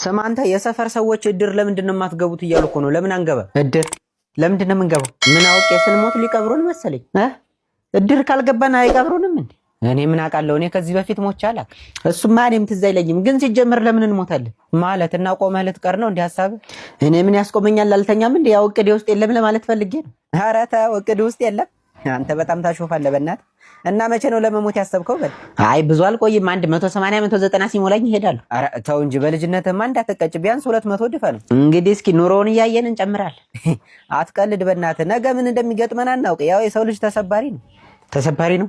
ስማ አንተ የሰፈር ሰዎች እድር ለምንድን ነው የማትገቡት እያሉ እኮ ነው። ለምን አንገባ? እድር ለምንድን ነው የምንገባው? ምን አውቄ ስንሞት ሊቀብሩን መሰለኝ። እድር ካልገባን አይቀብሩንም እንዴ? እኔ ምን አውቃለሁ? እኔ ከዚህ በፊት ሞቼ አላውቅም። እሱማ እኔም ትዝ አይለኝም። ግን ሲጀምር ለምን እንሞታለን ማለት እና ቆመህ ልትቀር ነው እንዴ ሐሳብ? እኔ ምን ያስቆመኛል? አልተኛም እንዴ? ያው እቅዴ ውስጥ የለም ለማለት ፈልጌ ነው። ኧረ ተው እቅዴ ውስጥ የለም። አንተ በጣም ታሾፋለህ በእናትህ። እና መቼ ነው ለመሞት ያሰብከው? በል አይ ብዙ አልቆይም። 180 190 ሲሞላኝ እሄዳለሁ። ኧረ ተው እንጂ በልጅነትህማ እንዳትቀጭ። ቢያንስ 200 ድፈን። እንግዲህ እስኪ ኑሮውን እያየን እንጨምራለን። አትቀልድ በእናትህ። ነገ ምን እንደሚገጥመን አናውቅ። ያው የሰው ልጅ ተሰባሪ ነው። ተሰባሪ ነው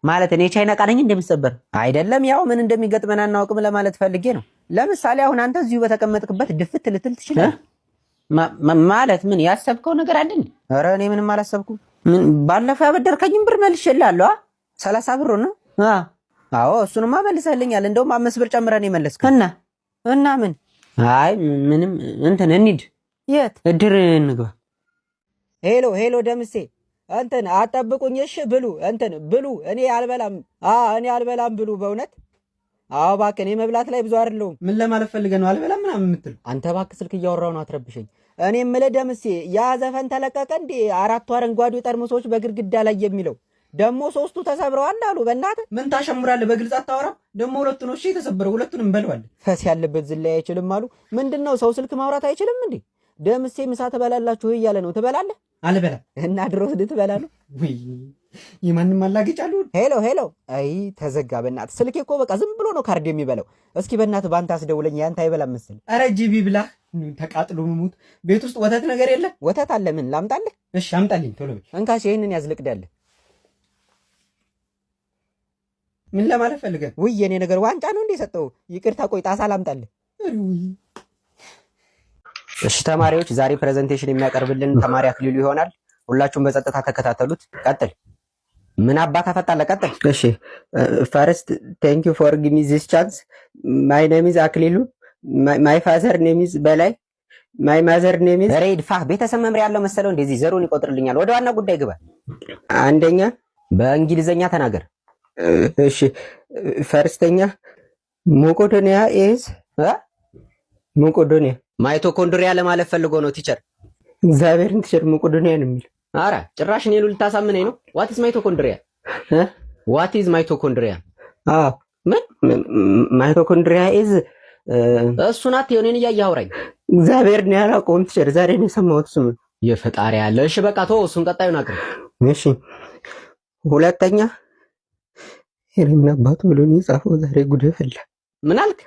ማለት እኔ ቻይና ቃለኝ እንደሚሰበር አይደለም። ያው ምን እንደሚገጥመን አናውቅም ለማለት ፈልጌ ነው። ለምሳሌ አሁን አንተ እዚሁ በተቀመጥክበት ድፍት ልትል ትችላለህ። ማለት ምን ያሰብከው ነገር አለ እንዴ? ኧረ እኔ ምንም አላሰብኩም። ምን ባለፈው ያበደርከኝም ብር መልሼልሃለሁ። 30 ብር ነው። አዎ እሱንማ መልሰልኛል። እንደውም 5 ብር ጨምረን የመለስከው እና ምን? አይ ምንም እንትን እንሂድ። የት? እድር እንግባ። ሄሎ ደምሴ እንትን አጠብቁኝ። እሺ ብሉ እንትን ብሉ። እኔ አልበላም ብሉ። በእውነት አዎ እባክህ። እኔ መብላት ላይ ብዙ አይደለሁም። ምን ለማለት ፈልገህ ነው አልበላም ምናምን የምትል? አንተ እባክህ ስልክ እያወራሁ ነው፣ አትረብሸኝ። እኔ የምልህ ደምሴ ያ ዘፈን ተለቀቀ እንዴ? 4 አረንጓዴ ጠርሙሶች በግድግዳ ላይ የሚለው ደግሞ 3ቱ ተሰብረዋል አሉ። በእናትህ ምን ታሸምራለህ? በግልጽ አታወራም? ደግሞ 2 ነው እሺ የተሰበረው። 2ቱንም እንበለዋለን። ፈስ ያለበት ዝላይ አይችልም አሉ። ምንድነው ሰው ስልክ ማውራት አይችልም እንዴ? ደምሴ ምሳ ትበላላችሁ እያለ ነው። ትበላለህ? አልበላም። እና ድሮስ ልትበላ ነው? ወይ የማንም አላገጫሉ። ሄሎ አይ ተዘጋ። በእናትህ ስልኬ እኮ በቃ ዝም ብሎ ነው ካርድ የሚበላው። እስኪ በእናትህ ባንተ አስደውለኝ። ያንተ አይበላም መሰለኝ። ኧረ ጂቢ ብላ ተቃጥሎ መሞት። ቤት ውስጥ ወተት ነገር የለ? ወተት አለ። ምን ላምጣልህ? እሺ አምጣልኝ ቶሎ በል። እንካሽ ይሄንን ያዝልቅዳለህ። ምን ለማለት ፈልገህ? ውይ የኔ ነገር ዋንጫ ነው እንዴ ሰጠው? ይቅርታ ቆይ ጣሳ ላምጣልህ። እሺ ተማሪዎች ዛሬ ፕሬዘንቴሽን የሚያቀርብልን ተማሪ አክሊሉ ይሆናል። ሁላችሁም በጸጥታ ተከታተሉት። ቀጥል። ምን አባታ ፈጣለ? ቀጥል። እሺ ፈርስት ቴንክ ዩ ፎር ጊቭ ሚ ዚስ ቻንስ ማይ ኔም ኢዝ አክሊሉ ማይ ፋዘር ኔም ኢዝ በላይ ማይ ማዘር ኔም ኢዝ ሬድ ፋ ቤተሰብ መምሪያ ያለው መሰለው እንደዚህ ዘሩን ይቆጥርልኛል። ወደ ዋና ጉዳይ ግባ። አንደኛ በእንግሊዘኛ ተናገር። እሺ ፈርስተኛ ሞቆዶኒያ ኢዝ ሞቆዶኒያ ማይቶኮንድሪያ ለማለት ፈልጎ ነው ቲቸር። እግዚአብሔርን ቲቸር ሞቆዶኒያ ነው የሚል። አረ ጭራሽ እኔ ሉል ታሳምነኝ ነው። ዋት ኢዝ ማይቶኮንድሪያ? ዋት ኢዝ ማይቶኮንድሪያ? ምን ማይቶኮንድሪያ ኢዝ እሱን አትየው። እኔን እያየህ አውራኝ። እግዚአብሔርን ያላውቀውም ቲቸር ዛሬ ነው የሰማሁት ስሙ። የፈጣሪ ያለ። እሺ በቃ ተወው እሱን፣ ቀጣዩን አቅርብ። እሺ ሁለተኛ ምን አባቱ ብሎ ነው የጻፈው ዛሬ? ጉድ ፈላ። ምን አልክ?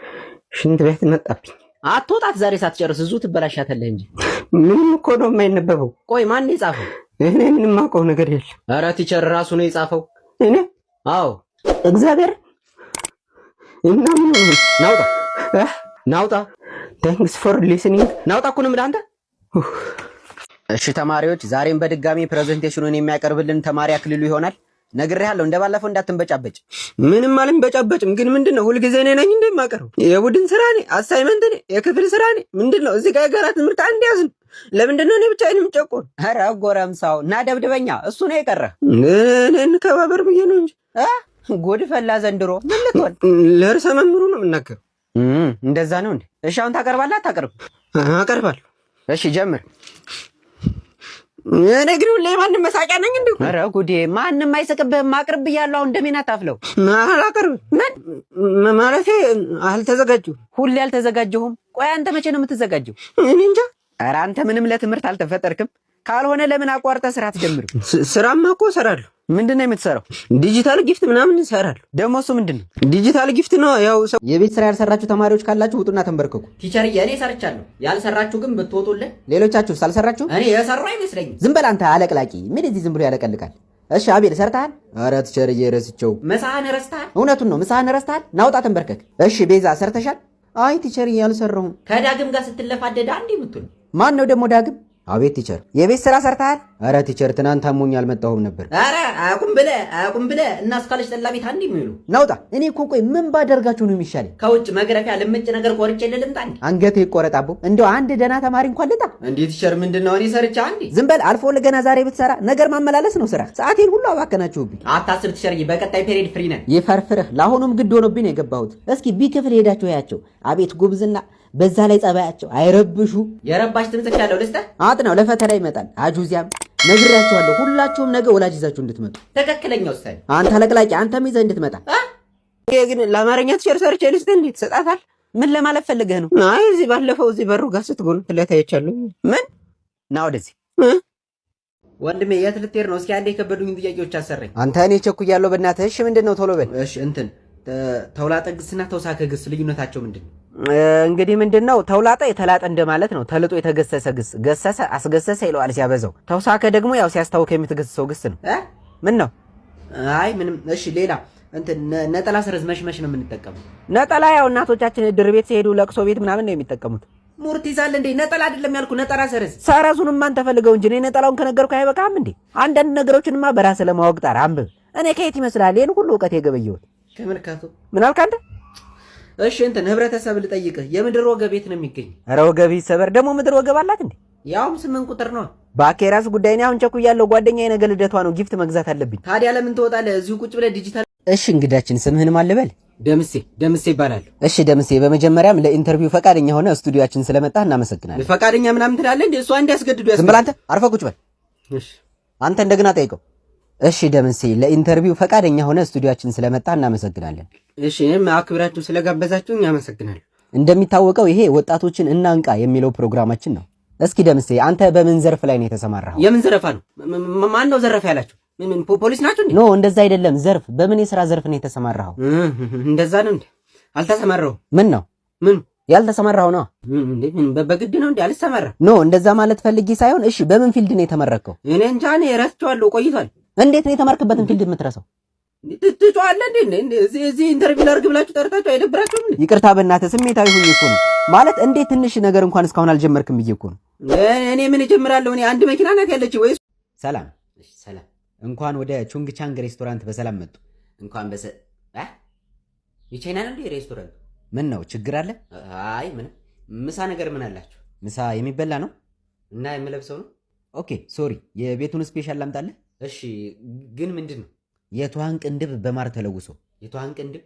ሽንት ቤት መጣብኝ። አትወጣት ዛሬ ሳትጨርስ እዙ ትበላሻተለህ እንጂ ምንም እኮ ነው የማይነበበው። ቆይ ማን የጻፈው? እኔ ምንም አውቀው ነገር የለም። ኧረ ቲቸር ራሱ ነው የጻፈው። እኔ? አዎ እግዚአብሔር። እና ምን ናውጣ ታንክስ ፎር ሊስኒንግ። ናውጣ እኮ ነው የምልህ አንተ። እሺ ተማሪዎች ዛሬም በድጋሚ ፕሬዘንቴሽኑን የሚያቀርብልን ተማሪ አክሊሉ ይሆናል። ነግሬሃለሁ እንደባለፈው እንዳትንበጫበጭ። ምንም አልንበጫበጭም። ግን ምንድነው ሁልጊዜ እኔ ነኝ እንደማቀርብ? የቡድን ስራ ነኝ፣ አሳይመንት ነኝ፣ የክፍል ስራ ነኝ። ምንድነው እዚህ ጋር የጋራ ትምህርት አንድ ያዝን። ለምንድነው እኔ ብቻዬን የምጨቆን? ኧረ ጎረምሳው እና ደብድበኛ። እሱ ነው የቀረ። እኔ እንከባበር ብዬ ነው እንጂ ጉድ ፈላ ዘንድሮ። ምን ልትሆን? ለርዕሰ መምህሩ ነው የምናገረው። እንደዛ ነው እንዴ? እሺ አሁን ታቀርባለህ አታቀርብ? አቀርባለሁ። እሺ ጀምር። እኔ ግን ሁሌ ማንም መሳቂያ ነኝ እንዴ? ኧረ ጉዴ! ማንም አይስቅብህም። አቅርብ ብያለሁ። አሁን እንደምን አታፍለው? አላቀርብም። ምን ማለቴ? አልተዘጋጀሁም። ሁሌ አልተዘጋጀሁም። ቆይ አንተ መቼ ነው የምትዘጋጀው? እኔ እንጃ። ኧረ አንተ ምንም ለትምህርት አልተፈጠርክም። ካልሆነ ለምን አቋርጠህ ስራ አትጀምርም? ስራማ እኮ እሰራለሁ። ምንድን ነው የምትሰራው? ዲጂታል ጊፍት ምናምን እሰራለሁ። ደግሞ እሱ ምንድን ነው? ዲጂታል ጊፍት ነው። ያው ሰው የቤት ስራ ያልሰራችሁ ተማሪዎች ካላችሁ ውጡና ተንበርከኩ። ቲቸር እኔ ሰርቻለሁ። ያልሰራችሁ ግን ብትወጡልኝ። ሌሎቻችሁስ አልሰራችሁ? እኔ የሰራው አይመስለኝም። ዝም በል አንተ አለቅላቂ። ምን እዚህ ዝም ብሎ ያለቀልቃል? እሺ አቤል ሰርተሃል? ኧረ ቲቸር ረስቼው። ምሳህን ረስተሃል? እውነቱን ነው ምሳህን ረስተሃል። ናውጣ ተንበርከክ። እሺ ቤዛ ሰርተሻል? አይ ቲቸር አልሰራሁም። ከዳግም ጋር ስትለፋደድ አንዴ የምትል ማን ነው ደግሞ ዳግም? አቤት ቲቸር። የቤት ስራ ሰርተሃል? ኧረ ቲቸር ትናንት አሞኝ አልመጣሁም ነበር። ኧረ አቁም ብለህ እና እስካለች ጠላ ቤት አንዴ የሚሉ ናውጣ። እኔ እኮ ቆይ ምን ባደርጋችሁ ነው የሚሻለኝ? ከውጭ መግረፊያ ልምጭ ነገር ቆርጬ ልምጣ እንዴ? አንገቴ ይቆረጣቦ። እንደው አንድ ደህና ተማሪ እንኳን ልጣ እንዴ? ቲቸር ምንድነው እኔ ሰርቻ አንዴ? ዝም በል አልፎ ለገና ዛሬ ብትሰራ ነገር ማመላለስ ነው ስራ። ሰዓቴን ሁሉ አባከናችሁብኝ። አታስብ ቲቸር፣ በቀጣይ ፔሪድ ፍሪ ነን። ይፈርፍርህ። ለአሁኑም ግድ ሆኖብኝ ነው የገባሁት። እስኪ ቢ ክፍል ሄዳችሁ ያያቸው። አቤት ጉብዝና በዛ ላይ ጸባያቸው አይረብሹ። የረባሽ ትምጽፍ ያለው ልስተ አጥናው ለፈተና ይመጣል። አጁዚያም ነግሬያቸዋለሁ። ሁላችሁም ነገ ወላጅ ይዛችሁ እንድትመጡ። ትክክለኛው ውሳኔ። አንተ ለቅላቂ አንተም ይዘህ እንድትመጣ። ግን ለአማርኛ ቲቸር ሰርቼ ልስተ እንዴት ሰጣታል? ምን ለማለት ፈልገህ ነው? አይ እዚህ ባለፈው እዚህ በሩ ጋር ስትጎን ትለታየቻለሁ። ምን ና ወደዚህ ወንድሜ የት ልትሄድ ነው? እስኪ አንዴ የከበዱኝ ጥያቄዎች አሰረኝ። አንተ እኔ ቸኩያለሁ በእናትህ። እሺ ምንድን ነው? ቶሎ በል። እሺ እንትን ተውላጠ ግስና ተውሳከ ግስ ልዩነታቸው ምንድን ነው? እንግዲህ ምንድን ነው? ተውላጠ የተላጠ እንደማለት ነው። ተልጦ የተገሰሰ ግስ፣ ገሰሰ አስገሰሰ ይለዋል ሲያበዛው። ተውሳከ ደግሞ ያው ሲያስታውክ የምትገስሰው ግስ ነው። ምን ነው? አይ ምንም። እሺ ሌላ እንትን ነጠላ ሰረዝ መሽመሽ ነው የምንጠቀመው። ነጠላ ያው እናቶቻችን እድር ቤት ሲሄዱ ለቅሶ ቤት ምናምን ነው የሚጠቀሙት። ሙርት ይዛል እንዴ? ነጠላ አይደለም ያልኩ ነጠላ ሰረዝ። ሰረዙንም ማን ተፈልገው እንጂ እኔ ነጠላውን ከነገርኩ አይበቃም እንዴ? አንዳንድ ነገሮችንማ በራስህ ለማወቅ ጣር አንብብ። እኔ ከየት ይመስላል ይሄን ሁሉ እውቀት የገበየሁት? ከመልካቱ ምን አልክ አንተ? እሺ እንትን ህብረተሰብ ልጠይቅህ፣ የምድር ወገብ የት ነው የሚገኝ? ኧረ ወገብ ይሰበር። ደግሞ ምድር ወገብ አላት እንዴ? ያውም 8 ቁጥር ነው። ባኬራስ ጉዳይ ነው። አሁን ቸኩያለሁ። ጓደኛዬ ነገ ልደቷ ነው፣ ጊፍት መግዛት አለብኝ። ታዲያ ለምን ትወጣለህ? እዚሁ ቁጭ ብለህ ዲጂታል። እሺ እንግዳችን ስምህን ማን ልበል? ደምሴ ይባላል። እሺ ደምሴ፣ በመጀመሪያም ለኢንተርቪው ፈቃደኛ ሆነ ስቱዲዮአችን ስለመጣ እናመሰግናለን። ፈቃደኛ ምናምን ትላለህ እንዴ? እሷ እንዲያስገድዱ ዝም ብለህ አንተ አርፈህ ቁጭ በል። እሺ አንተ እንደገና ጠይቀው። እሺ ደምሴ፣ ለኢንተርቪው ፈቃደኛ ሆነ ስቱዲዮአችን ስለመጣ እናመሰግናለን። እሺ እኔም አክብራችሁ ስለጋበዛችሁኝ አመሰግናለሁ። እንደሚታወቀው ይሄ ወጣቶችን እናንቃ የሚለው ፕሮግራማችን ነው። እስኪ ደምሴ አንተ በምን ዘርፍ ላይ ነው የተሰማራኸው? የምን ዘረፋ ነው? ማን ነው ዘረፋ ያላችሁ? ምን ፖሊስ ናችሁ እንዴ? ኖ እንደዛ አይደለም። ዘርፍ በምን የሥራ ዘርፍ ነው የተሰማራኸው? እንደዛ ነው እንዴ? አልተሰማራሁም። ምን ነው ምን ያልተሰማራኸው ነው እንዴ? ምን በግድ ነው እንዴ? አልተሰማራ። ኖ እንደዛ ማለት ፈልጌ ሳይሆን፣ እሺ በምን ፊልድ ነው የተመረከው? እኔ እንጃ፣ እኔ ረስቼዋለሁ፣ ቆይቷል። እንዴት ነው የተማርክበትን ፊልድ የምትረሳው? ትጫዋለህ እንዴ? እዚህ ኢንተርቪው ላድርግ ብላችሁ ጠርታችሁ አይደብራችሁም? ይቅርታ በእናትህ ስሜታዊ ሆኜ እኮ ነው። ማለት እንዴት ትንሽ ነገር እንኳን እስካሁን አልጀመርክም ብዬ እኮ ነው። እኔ ምን እጀምራለሁ? እኔ አንድ መኪና ናት ያለች ወይስ? ሰላም ሰላም። እንኳን ወደ ቹንግ ቻንግ ሬስቶራንት በሰላም መጡ። እንኳን የቻይና ነው እንዴ ሬስቶራንት? ምን ነው ችግር አለ? አይ ምንም። ምሳ ነገር ምን አላችሁ? ምሳ የሚበላ ነው እና የምለብሰው ነው። ኦኬ ሶሪ። የቤቱን ስፔሻል ላምጣልህ? እሺ ግን ምንድን ነው? የቷን ቅንድብ በማር ተለውሶ። የቷን ቅንድብ?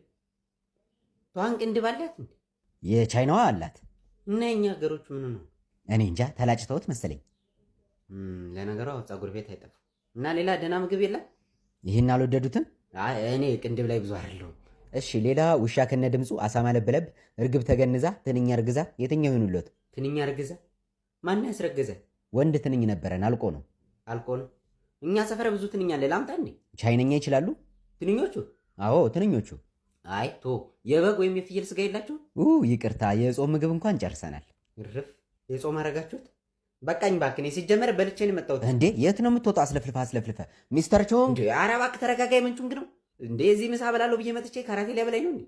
ቷን ቅንድብ አላት እንዴ? የቻይናዋ አላት። እና የኛ ሀገሮች ምን ነው? እኔ እንጃ ተላጭተውት መሰለኝ። ለነገሩ ፀጉር ቤት አይጠፋም። እና ሌላ ደህና ምግብ የለም? ይህን አልወደዱትም? እኔ ቅንድብ ላይ ብዙ አይደለሁም። እሺ ሌላ ውሻ ከነ ድምፁ፣ አሳማ ለበለብ፣ እርግብ ተገንዛ፣ ትንኛ እርግዛ። የትኛው ይሁንልዎት? ትንኛ እርግዛ? ማን ያስረገዘ? ወንድ ትንኝ ነበረን። አልቆ ነው። እኛ ሰፈር ብዙ ትንኛ አለ። ላምጣ እንዴ? ቻይነኛ ይችላሉ ትንኞቹ? አዎ ትንኞቹ። አይ ቶ የበግ ወይም የፍየል ስጋ የላችሁ? ይቅርታ፣ የጾም ምግብ እንኳን ጨርሰናል። እርፍ። የጾም አረጋችሁት? በቃኝ እባክህ። እኔ ሲጀመር በልቼ ነው የመጣሁት። እንዴ የት ነው የምትወጣው? አስለፍልፈ ሚስተር ቾንግ። ኧረ እባክህ ተረጋጋ። የምንቹንግ ነው እንዴ? እዚህ ምሳ በላለሁ ብዬ መጥቼ ካራቴ ሊያበላኝ ነው እንዴ?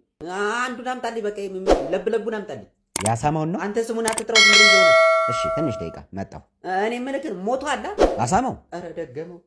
አንዱን አምጣልኝ። በቃ ለብለቡን አምጣልኝ። ያሳማውን ነው? አንተ ስሙን አትጥራው። እሺ ትንሽ ደቂቃ መጣሁ። እኔ የምልህ ሞቶ አለ አሳማው? ኧረ ደገመው።